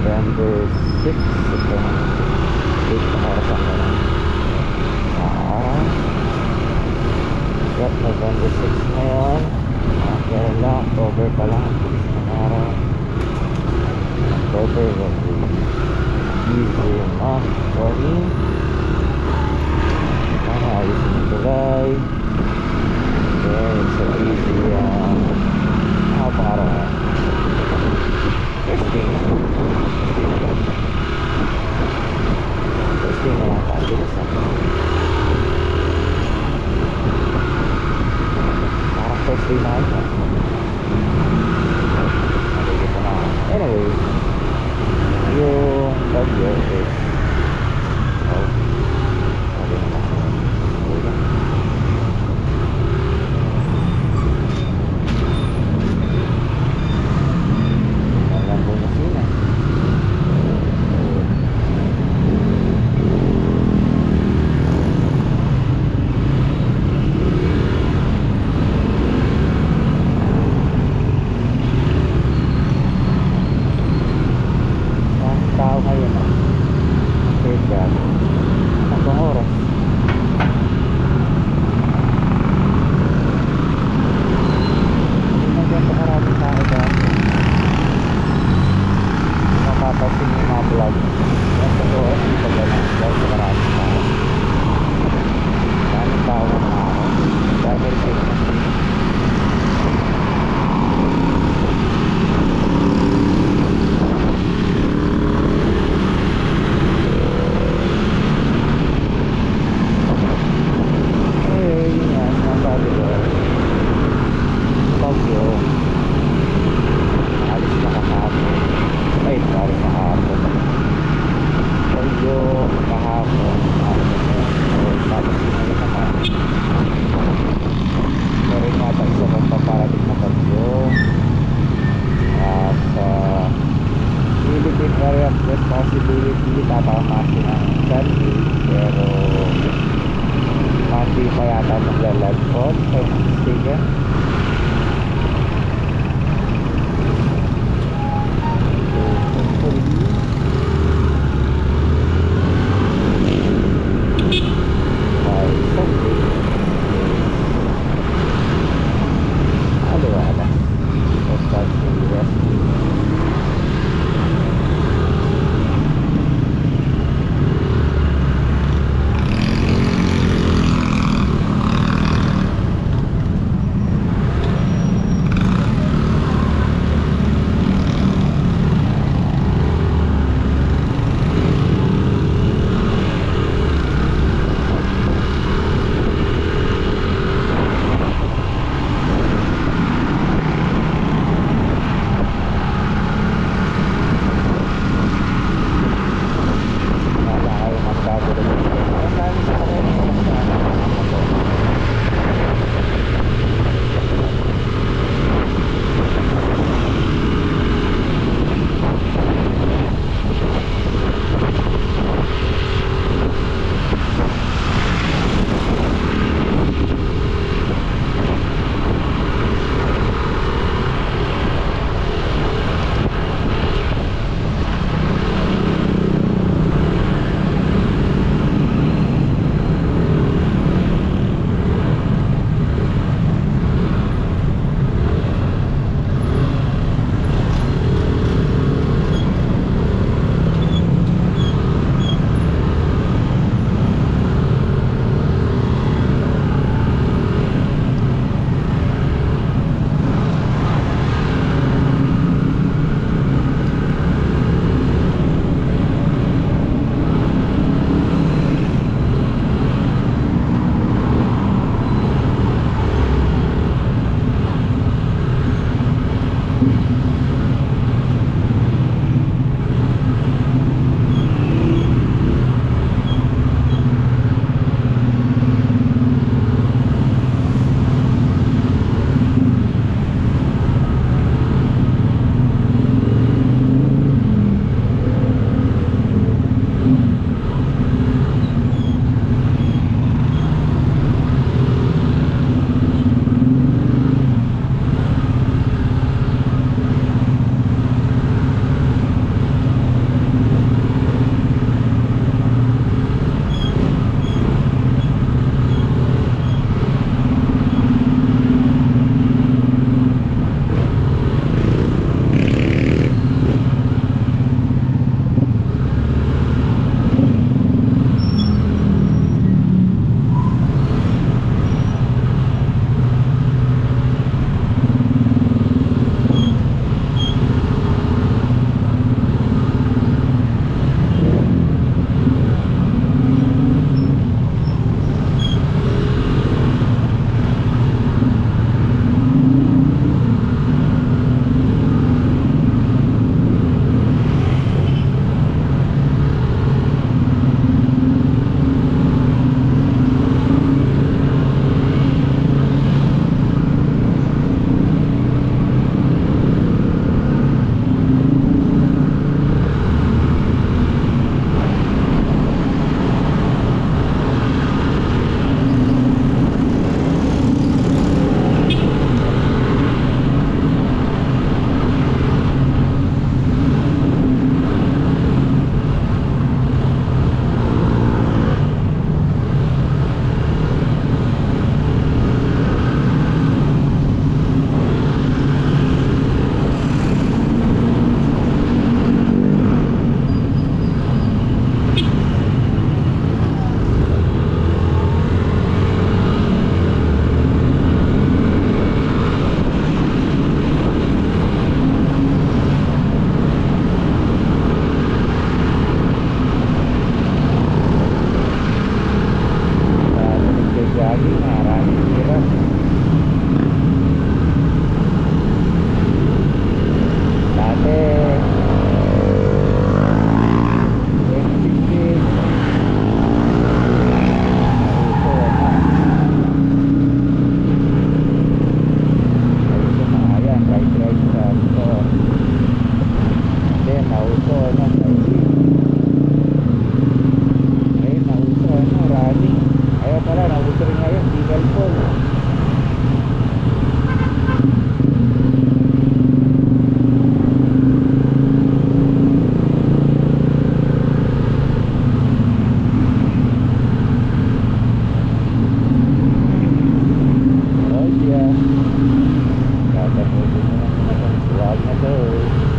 November 6 itong 8 na oras ako na November 6 ngayon. Pero lang, October pa lang, bilis ng araw. October will be easy month for me. Ayos ng July. Okay, so easy para first thing na lang pabilis ako. Parang first day na ito. Nalilito na ako. Anyway, yung bagyo is sabi naman sa ulo. Walang bonus yun eh. Tao ngayon ah. Okay, God. Hanggang oras. Hindi na dyan maraming tao dyan. Mapapansin yung mga vlog. Yan sa oras, hindi pa gano'n. Dahil sa maraming tao. Maraming tao na ako. Dahil kayo. Area of responsibility tatamasin ng Sunday, pero Monday pa yata maglalagpon sa mistaken. So hopefully by Sunday wala we'll start to rescue. ano, cycling. Ngayon, nauso, ano, running. Ayaw pala, nauso rin ngayon, single pole. Oh, yeah. Tatapusin mo na itong vlog na to.